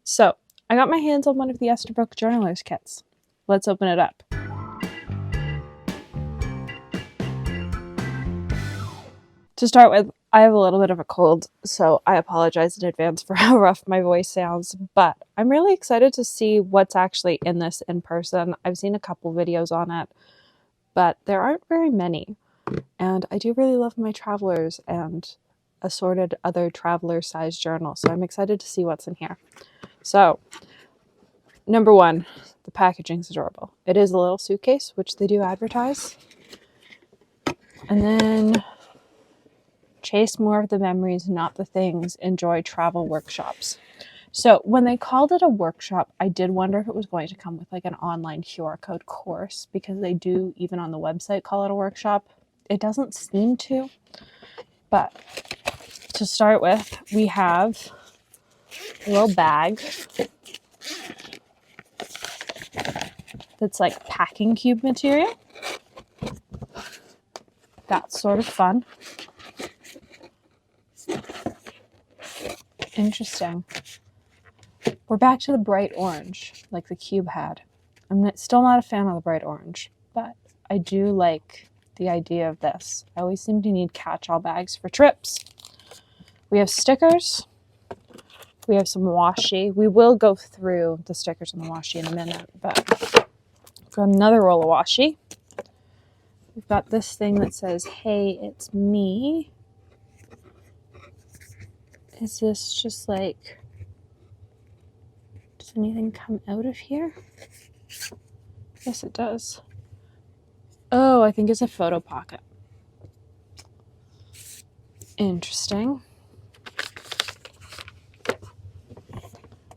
So I got my hands on one of the Esterbrook Journalers kits. Let's open it up. To start with, I have a little bit of a cold, so I apologize in advance for how rough my voice sounds, but I'm really excited to see what's actually in this in person. I've seen a couple videos on it, but there aren't very many, and I do really love my travelers and assorted other traveler-sized journals, so I'm excited to see what's in here. So, number one, the packaging's adorable. It is a little suitcase, which they do advertise. And then, chase more of the memories, not the things. Enjoy travel workshops. So when they called it a workshop, I did wonder if it was going to come with like an online QR code course, because they do, even on the website, call it a workshop. It doesn't seem to. But to start with, we have a little bag that's like packing cube material. That's sort of fun. Interesting. We're back to the bright orange, like the cube had. I'm still not a fan of the bright orange, but I do like the idea of this. I always seem to need catch-all bags for trips. We have stickers. We have some washi. We will go through the stickers and the washi in a minute, but we've got another roll of washi. We've got this thing that says, "Hey, it's me." Is this just like, does anything come out of here? Yes, it does. Oh, I think it's a photo pocket. Interesting.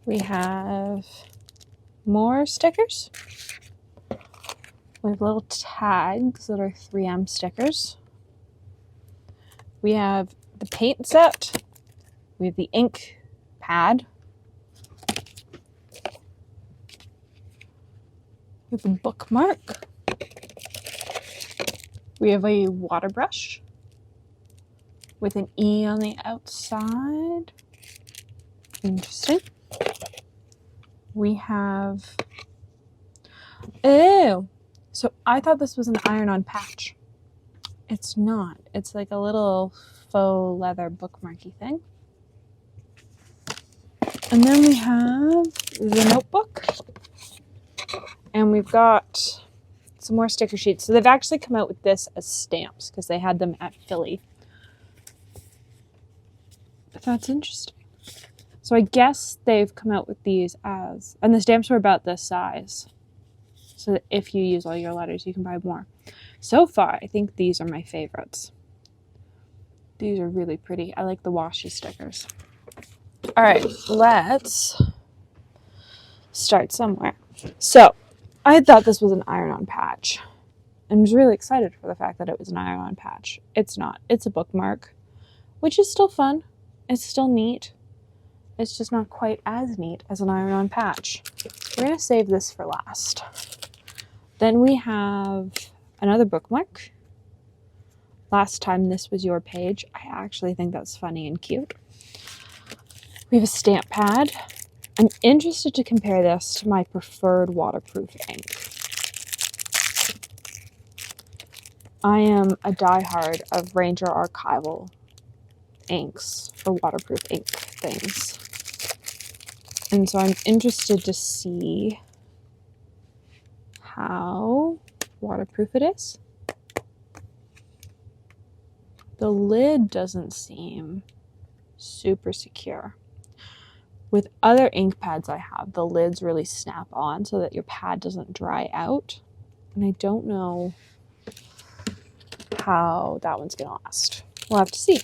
We have more stickers. We have little tags that are 3M stickers. We have the paint set. We have the ink pad. We have a bookmark. We have a water brush with an E on the outside. Interesting. We have... Oh! So I thought this was an iron-on patch. It's not. It's like a little faux leather bookmarky thing. And then we have the notebook. And we've got some more sticker sheets. So they've actually come out with this as stamps because they had them at Philly. But that's interesting. So I guess they've come out with these as... And the stamps were about this size. So that if you use all your letters, you can buy more. So far, I think these are my favorites. These are really pretty. I like the washi stickers. All right, let's start somewhere. So, I thought this was an iron-on patch. And was really excited for the fact that it was an iron-on patch. It's not. It's a bookmark, which is still fun. It's still neat. It's just not quite as neat as an iron-on patch. We're going to save this for last. Then we have another bookmark. Last time this was your page. I actually think that's funny and cute. We have a stamp pad. I'm interested to compare this to my preferred waterproof ink. I am a diehard of Ranger archival inks or waterproof ink things. And so I'm interested to see how waterproof it is. The lid doesn't seem super secure. With other ink pads I have, the lids really snap on so that your pad doesn't dry out. And I don't know how that one's going to last. We'll have to see.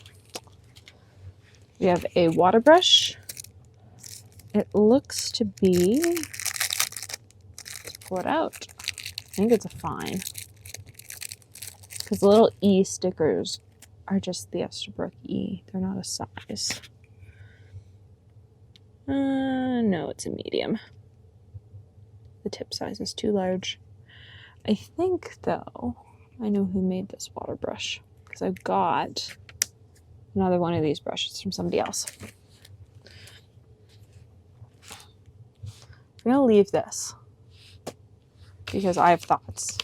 We have a water brush. It looks to be... Let's pull it out. I think it's a fine. Because the little E stickers are just the Esterbrook E. They're not a size. No, it's a medium. The tip size is too large. I think, though, I know who made this water brush. Because I've got another one of these brushes from somebody else. I'm gonna leave this because I have thoughts.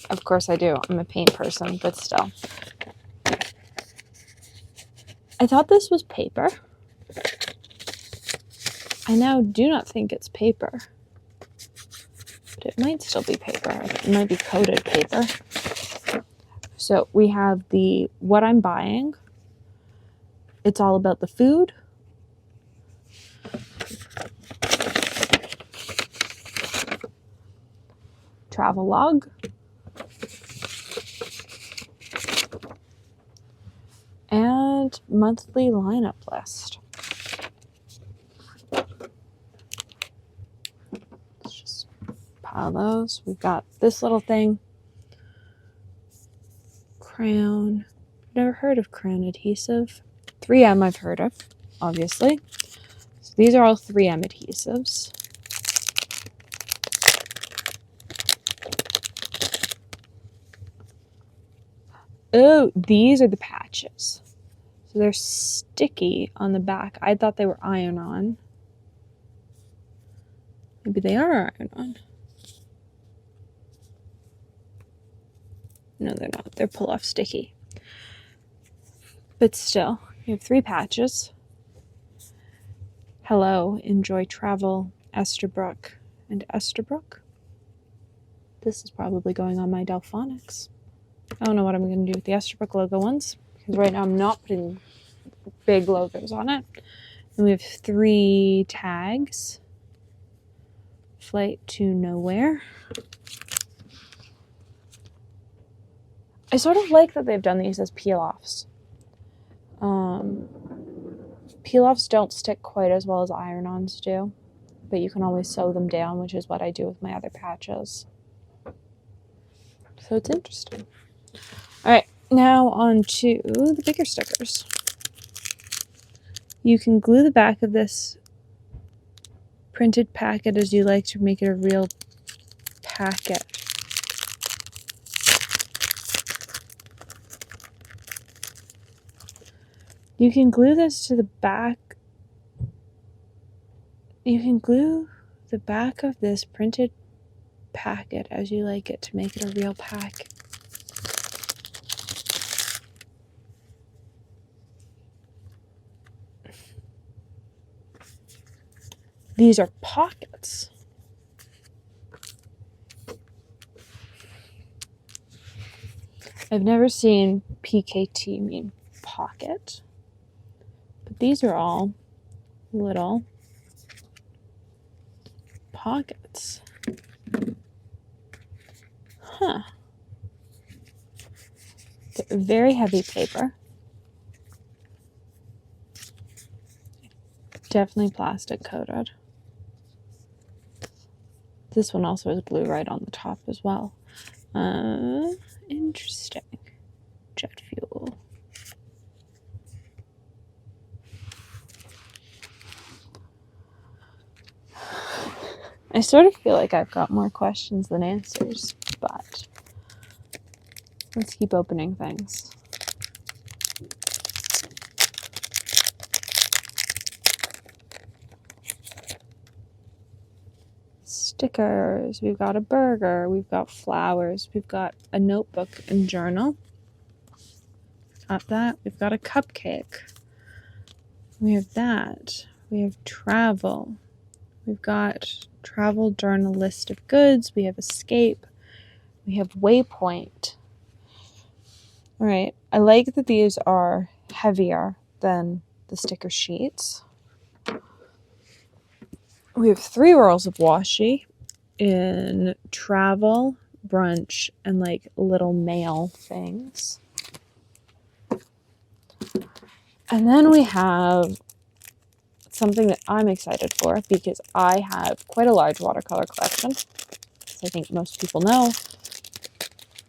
Of course I do. I'm a paint person, but still. I thought this was paper. I now do not think it's paper. But it might still be paper. It might be coated paper. So we have the what I'm buying. It's all about the food. Travel log. And monthly lineup list. Let's just pile those. We've got this little thing. Crayon. Never heard of crayon adhesive. 3M I've heard of, obviously. So these are all 3M adhesives. Oh, these are the patches. So they're sticky on the back. I thought they were iron-on. Maybe they are iron-on. No, they're not. They're pull-off sticky. But still, you have 3 patches. Hello, enjoy travel, Esterbrook and Esterbrook. This is probably going on my Delphonics. I don't know what I'm going to do with the Esterbrook logo ones, because right now I'm not putting big logos on it. And we have 3 tags. Flight to nowhere. I sort of like that they've done these as peel-offs. Peel-offs don't stick quite as well as iron-ons do, but you can always sew them down, which is what I do with my other patches. So it's interesting. All right, now on to the bigger stickers. You can glue the back of this printed packet as you like to make it a real packet. You can glue this to the back. You can glue the back of this printed packet as you like it to make it a real pack. These are pockets. I've never seen PKT mean pocket, but these are all little pockets. Huh. Very heavy paper. Definitely plastic coated. This one also has glue right on the top as well. Interesting. Jet fuel. I sort of feel like I've got more questions than answers, but let's keep opening things. Stickers, we've got a burger, we've got flowers, we've got a notebook and journal. Got that. We've got a cupcake. We have that. We have travel. We've got travel journal list of goods. We have escape. We have waypoint. All right. I like that these are heavier than the sticker sheets. We have 3 rolls of washi in travel, brunch, and like little mail things. And then we have something that I'm excited for because I have quite a large watercolor collection. As I think most people know,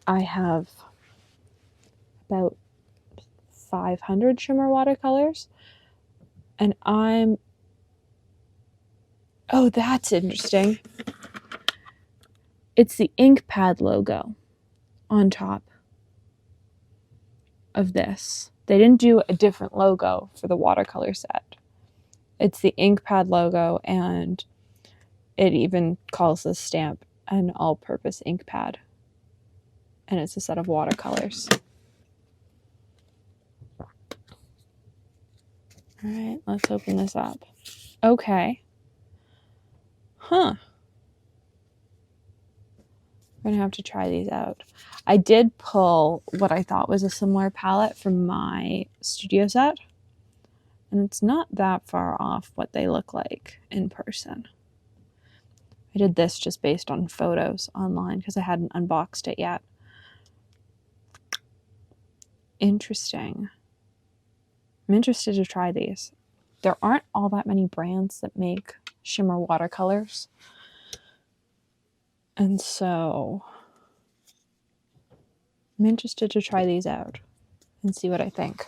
I have about 500 Shimmer watercolors. And oh, that's interesting. It's the ink pad logo on top of this. They didn't do a different logo for the watercolor set. It's the ink pad logo, and it even calls this stamp an all-purpose ink pad. And it's a set of watercolors. All right, let's open this up. Okay. Huh. I'm gonna have to try these out. I did pull what I thought was a similar palette from my studio set, and it's not that far off what they look like in person. I did this just based on photos online because I hadn't unboxed it yet. Interesting. I'm interested to try these. There aren't all that many brands that make shimmer watercolors, and so I'm interested to try these out and see what I think.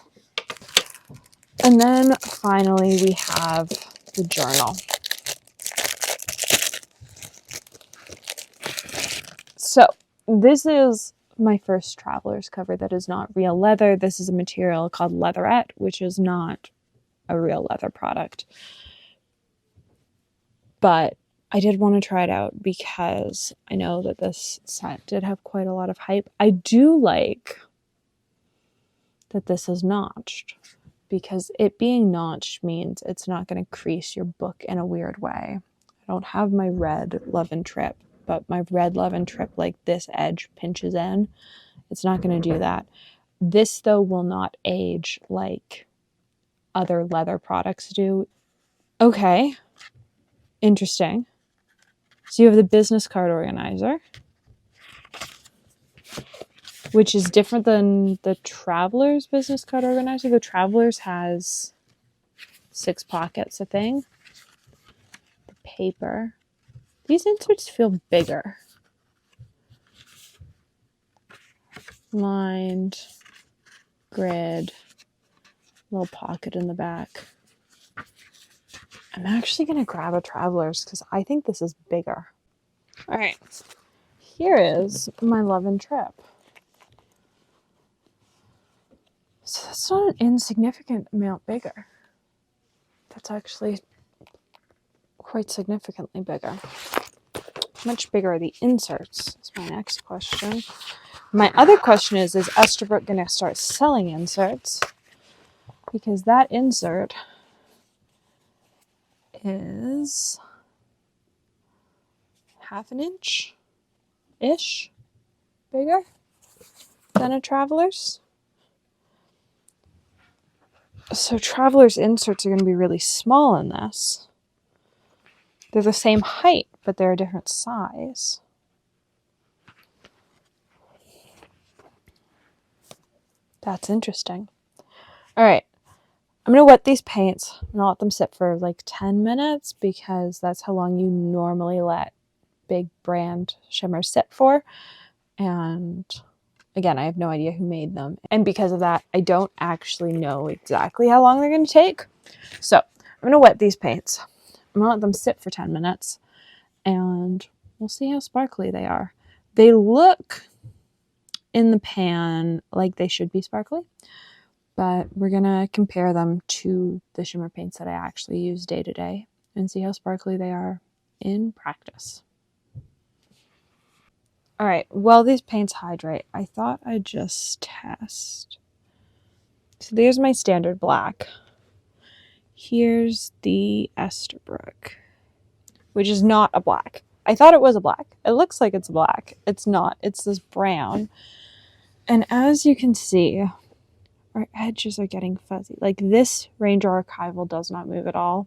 And then finally we have the journal. So this is my first traveler's cover that is not real leather. This is a material called leatherette, which is not a real leather product. But I did want to try it out because I know that this set did have quite a lot of hype. I do like that this is notched, because it being notched means it's not going to crease your book in a weird way. I don't have my red Love and Trip, but my red Love and Trip, like this edge pinches in. It's not going to do that. This, though, will not age like other leather products do. Okay. Interesting. So you have the business card organizer, which is different than the Traveler's business card organizer. The Traveler's has 6 pockets, I think. The paper. These inserts feel bigger. Lined, grid, little pocket in the back. I'm actually going to grab a Traveler's because I think this is bigger. All right, here is my Love and Trip. So that's not an insignificant amount bigger. That's actually quite significantly bigger. How much bigger are the inserts? Is my next question. My other question is Esterbrook going to start selling inserts? Because that insert is half an inch-ish bigger than a Traveler's. So Traveler's inserts are going to be really small in this. They're the same height, but they're a different size. That's interesting. All right. I'm going to wet these paints and I'll let them sit for like 10 minutes because that's how long you normally let big brand shimmers sit for. And again, I have no idea who made them. And because of that, I don't actually know exactly how long they're going to take. So I'm going to wet these paints. I'm going to let them sit for 10 minutes and we'll see how sparkly they are. They look in the pan like they should be sparkly, but we're going to compare them to the shimmer paints that I actually use day to day and see how sparkly they are in practice. All right, while these paints hydrate, I thought I'd just test. So there's my standard black. Here's the Esterbrook, which is not a black. I thought it was a black. It looks like it's a black. It's not. It's this brown. And as you can see, our edges are getting fuzzy. Like this Ranger Archival does not move at all.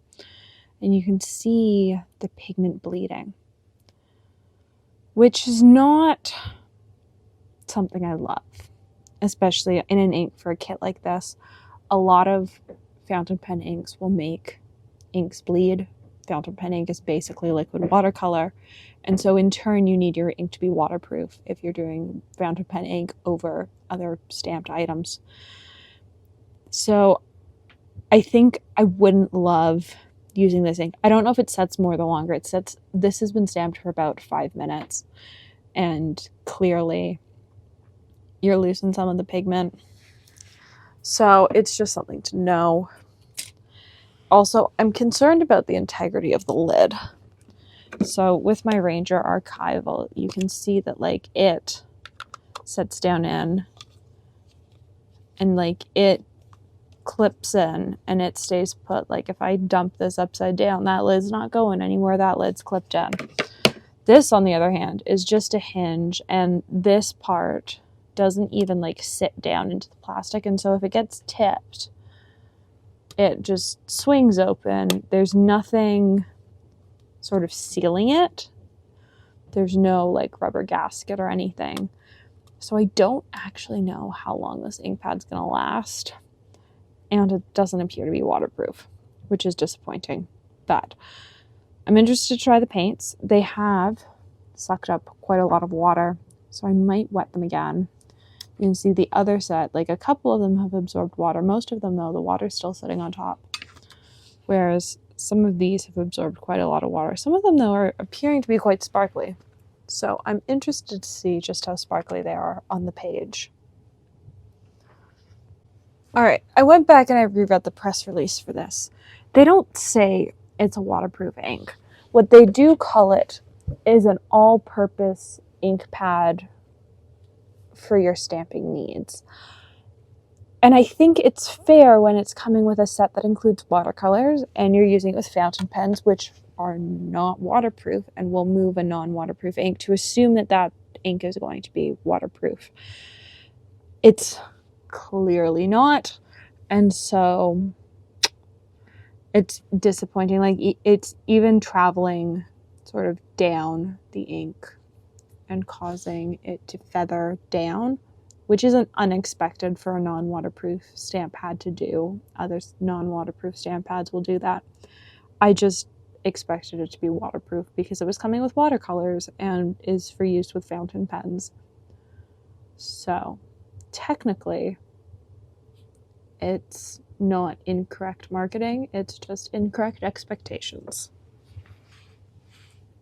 And you can see the pigment bleeding, which is not something I love, especially in an ink for a kit like this. A lot of fountain pen inks will make inks bleed. Fountain pen ink is basically liquid watercolor. And so in turn, you need your ink to be waterproof if you're doing fountain pen ink over other stamped items. So I think I wouldn't love using this ink. I don't know if it sets more the longer it sets. This has been stamped for about 5 minutes. And clearly you're losing some of the pigment. So it's just something to know. Also, I'm concerned about the integrity of the lid So with my Ranger Archival, you can see that like it sets down in and like it clips in and it stays put. Like if I dump this upside down, that lid's not going anywhere. That lid's clipped in. This, on the other hand, is just a hinge, and this part doesn't even like sit down into the plastic. And so if it gets tipped, it just swings open. There's nothing sort of sealing it. There's no like rubber gasket or anything. So I don't actually know how long this ink pad's going to last. And it doesn't appear to be waterproof, which is disappointing. But I'm interested to try the paints. They have sucked up quite a lot of water, so I might wet them again. You can see the other set, like a couple of them have absorbed water. Most of them, though, the water's still sitting on top. Whereas some of these have absorbed quite a lot of water. Some of them, though, are appearing to be quite sparkly. So I'm interested to see just how sparkly they are on the page. All right, I went back and I reread the press release for this. They don't say it's a waterproof ink. What they do call it is an all-purpose ink pad for your stamping needs. And I think it's fair when it's coming with a set that includes watercolors and you're using it with fountain pens, which are not waterproof and will move a non-waterproof ink, to assume that that ink is going to be waterproof. It's clearly not. And so it's disappointing. Like it's even traveling sort of down the ink and causing it to feather down, which isn't unexpected for a non-waterproof stamp pad to do. Other non-waterproof stamp pads will do that. I just expected it to be waterproof because it was coming with watercolors and is for use with fountain pens. So technically, it's not incorrect marketing, it's just incorrect expectations.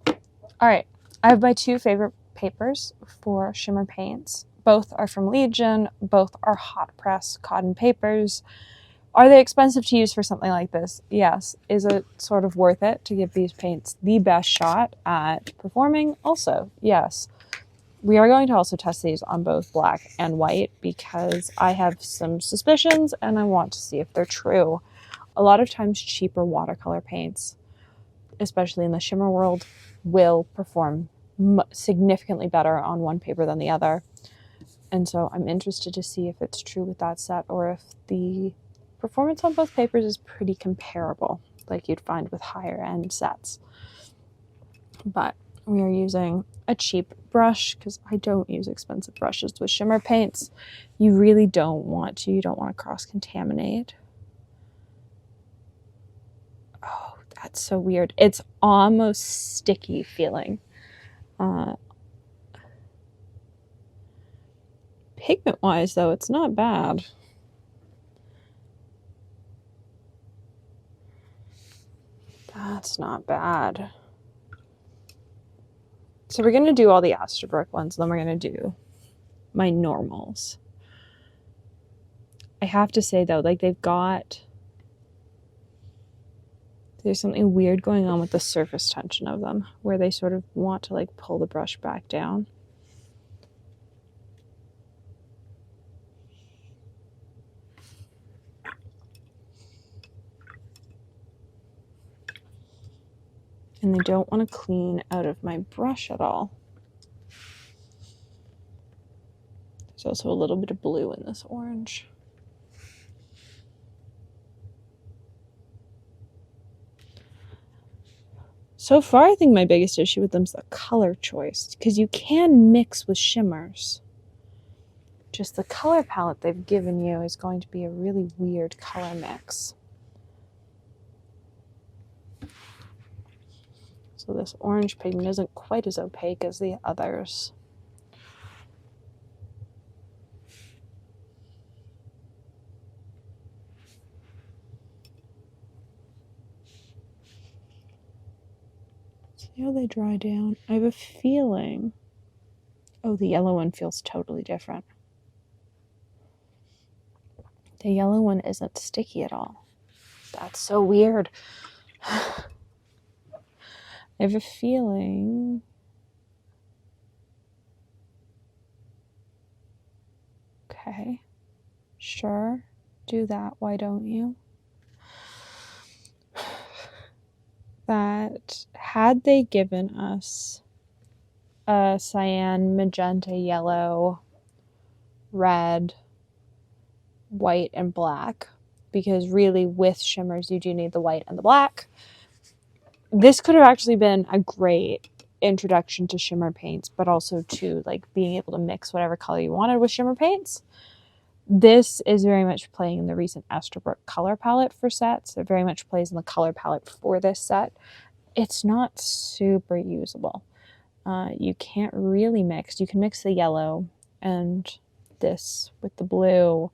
All right, I have my two favorite papers for Shimmer paints. Both are from Legion, both are hot press cotton papers. Are they expensive to use for something like this? Yes. Is it sort of worth it to give these paints the best shot at performing? Also, yes. We are going to also test these on both black and white because I have some suspicions and I want to see if they're true. A lot of times cheaper watercolor paints, especially in the shimmer world, will perform significantly better on one paper than the other. And so I'm interested to see if it's true with that set or if the performance on both papers is pretty comparable, like you'd find with higher end sets. But we are using a cheap brush because I don't use expensive brushes with shimmer paints. You really don't want to. You don't want to cross-contaminate. Oh, that's so weird. It's almost sticky feeling. Pigment-wise, though, it's not bad. That's not bad. So we're going to do all the Esterbrook ones, and then we're going to do my normals. I have to say, though, like there's something weird going on with the surface tension of them, where they sort of want to like pull the brush back down. And they don't want to clean out of my brush at all. There's also a little bit of blue in this orange. So far, I think my biggest issue with them is the color choice, because you can mix with shimmers. Just the color palette they've given you is going to be a really weird color mix. So this orange pigment isn't quite as opaque as the others. See how they dry down? I have a feeling... Oh, the yellow one feels totally different. The yellow one isn't sticky at all. That's so weird. I have a feeling. Okay. Sure. Do that. Why don't you? That had they given us a cyan, magenta, yellow, red, white, and black, because really with shimmers you do need the white and the black, this could have actually been a great introduction to shimmer paints, but also to like being able to mix whatever color you wanted with shimmer paints. This is very much playing in the recent Esterbrook color palette for sets. It very much plays in the color palette for this set. It's not super usable. You can't really mix. You can mix the yellow and this with the blue,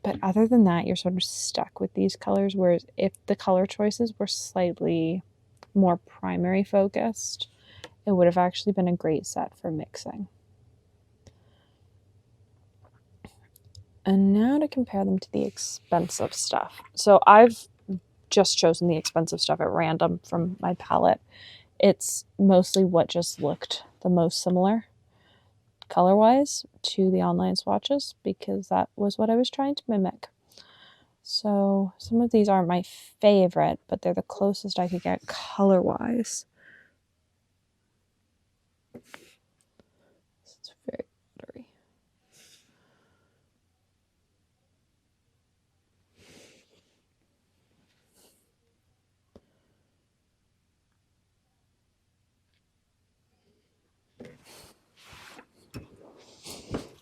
but other than that, you're sort of stuck with these colors, whereas if the color choices were slightly more primary focused, it would have actually been a great set for mixing. And now to compare them to the expensive stuff. So I've just chosen the expensive stuff at random from my palette. It's mostly what just looked the most similar color-wise to the online swatches, because that was what I was trying to mimic. So some of these aren't my favorite, but they're the closest I could get color-wise. It's very watery.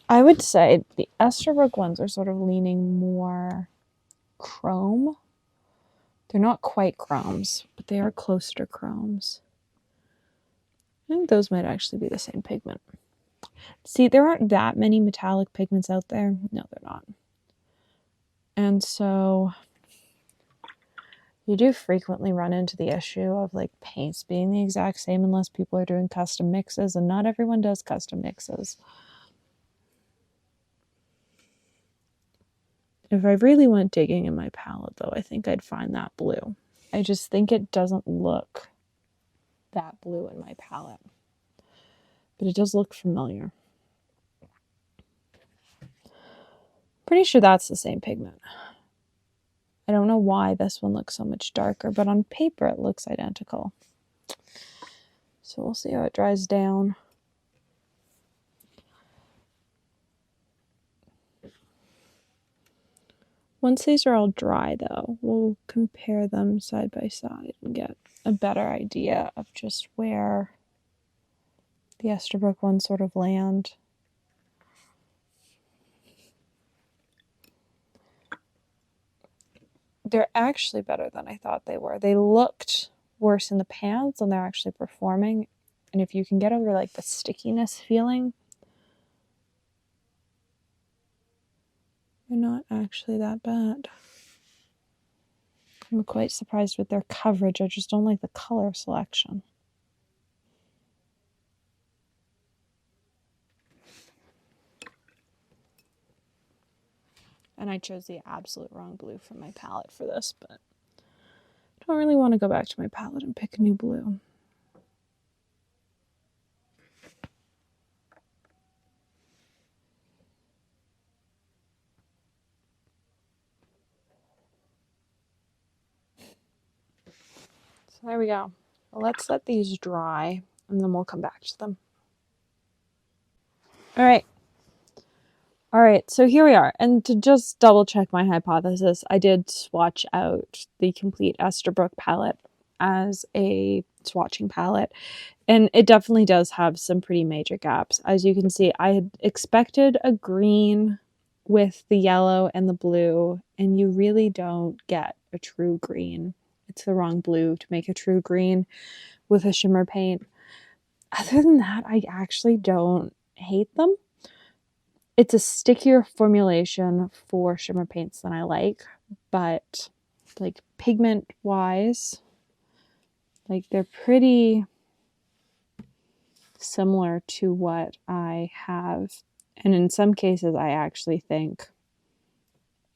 I would say the Esterbrook ones are sort of leaning more chrome. They're not quite chromes, but they are closer to chromes. I think those might actually be the same pigment. See, there aren't that many metallic pigments out there. No, they're not. And so you do frequently run into the issue of like paints being the exact same unless people are doing custom mixes, and not everyone does custom mixes. If I really went digging in my palette, though, I think I'd find that blue. I just think it doesn't look that blue in my palette, but it does look familiar. Pretty sure that's the same pigment. I don't know why this one looks so much darker, but on paper it looks identical. So we'll see how it dries down. Once these are all dry, though, we'll compare them side by side and get a better idea of just where the Esterbrook ones sort of land. They're actually better than I thought they were. They looked worse in the pans than they're actually performing. And if you can get over like the stickiness feeling, they're not actually that bad. I'm quite surprised with their coverage. I just don't like the color selection. And I chose the absolute wrong blue from my palette for this, but I don't really want to go back to my palette and pick a new blue. So there we go. Well, let's let these dry and then we'll come back to them. All right, so here we are. And to just double check my hypothesis, I did swatch out the complete Esterbrook palette as a swatching palette. And it definitely does have some pretty major gaps. As you can see, I had expected a green with the yellow and the blue, and you really don't get a true green. It's the wrong blue to make a true green with a shimmer paint. Other than that, I actually don't hate them. It's a stickier formulation for shimmer paints than I like, but like pigment wise, like they're pretty similar to what I have. And in some cases, I actually think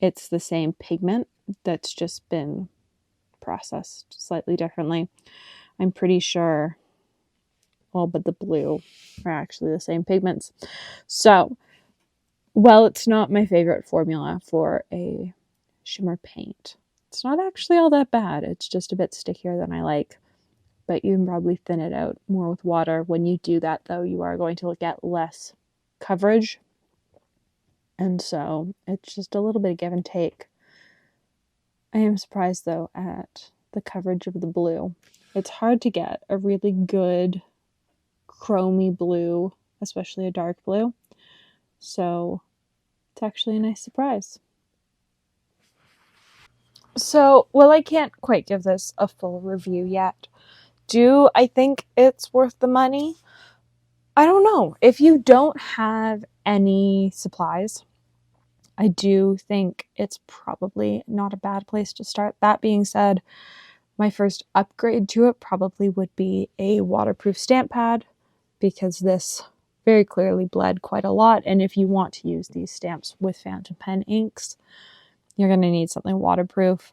it's the same pigment that's just been processed slightly differently. I'm pretty sure all but the blue are actually the same pigments. So, well, it's not my favorite formula for a shimmer paint. It's not actually all that bad. It's just a bit stickier than I like. But you can probably thin it out more with water. When you do that, though, you are going to get less coverage. And so it's just a little bit of give and take. I am surprised, though, at the coverage of the blue. It's hard to get a really good chromy blue, especially a dark blue. So it's actually a nice surprise. So, well, I can't quite give this a full review yet. Do I think it's worth the money? I don't know. If you don't have any supplies, I do think it's probably not a bad place to start. That being said, my first upgrade to it probably would be a waterproof stamp pad, because this very clearly bled quite a lot. And if you want to use these stamps with fountain pen inks, you're going to need something waterproof.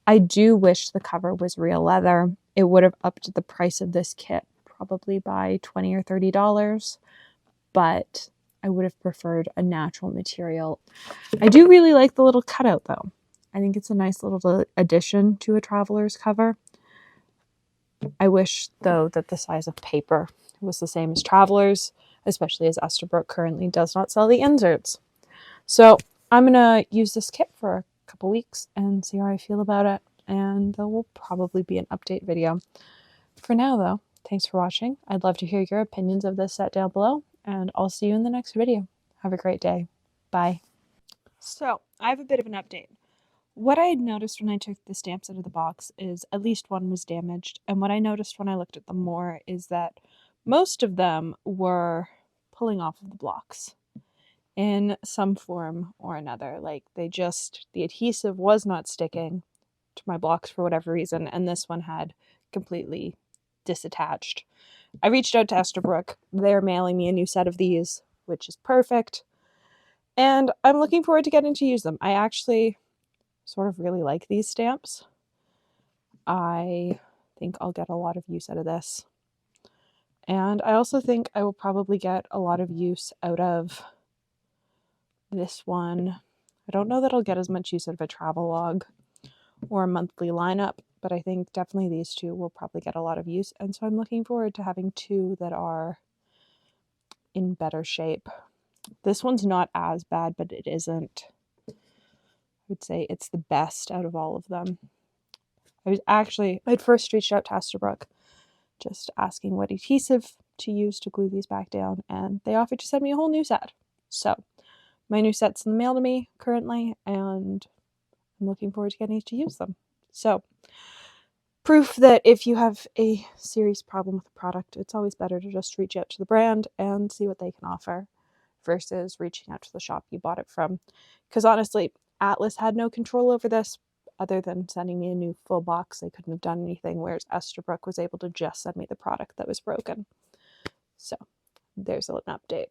I do wish the cover was real leather. It would have upped the price of this kit probably by $20 or $30, but I would have preferred a natural material. I do really like the little cutout though. I think it's a nice little addition to a traveler's cover. I wish though that the size of paper was the same as travelers, especially as Esterbrook currently does not sell the inserts. So I'm gonna use this kit for a couple weeks and see how I feel about it, and there will probably be an update video. For now though, thanks for watching. I'd love to hear your opinions of this set down below, and I'll see you in the next video. Have a great day. Bye. So I have a bit of an update. What I had noticed when I took the stamps out of the box is at least one was damaged, and what I noticed when I looked at them more is that most of them were pulling off of the blocks in some form or another. Like the adhesive was not sticking to my blocks for whatever reason, and this one had completely disattached. I reached out to Esterbrook. They're mailing me a new set of these, which is perfect, and I'm looking forward to getting to use them. I actually sort of really like these stamps. I think I'll get a lot of use out of this, and I also think I will probably get a lot of use out of this one. I don't know that I'll get as much use out of a travel log or a monthly lineup, but I think definitely these two will probably get a lot of use, and so I'm looking forward to having two that are in better shape. This one's not as bad, but it isn't. I would say it's the best out of all of them. I'd first reached out to Esterbrook just asking what adhesive to use to glue these back down, and they offered to send me a whole new set. So my new set's in the mail to me currently, and I'm looking forward to getting to use them. So proof that if you have a serious problem with a product, it's always better to just reach out to the brand and see what they can offer versus reaching out to the shop you bought it from. Because honestly, Atlas had no control over this other than sending me a new full box. They couldn't have done anything, whereas Esterbrook was able to just send me the product that was broken. So there's an update.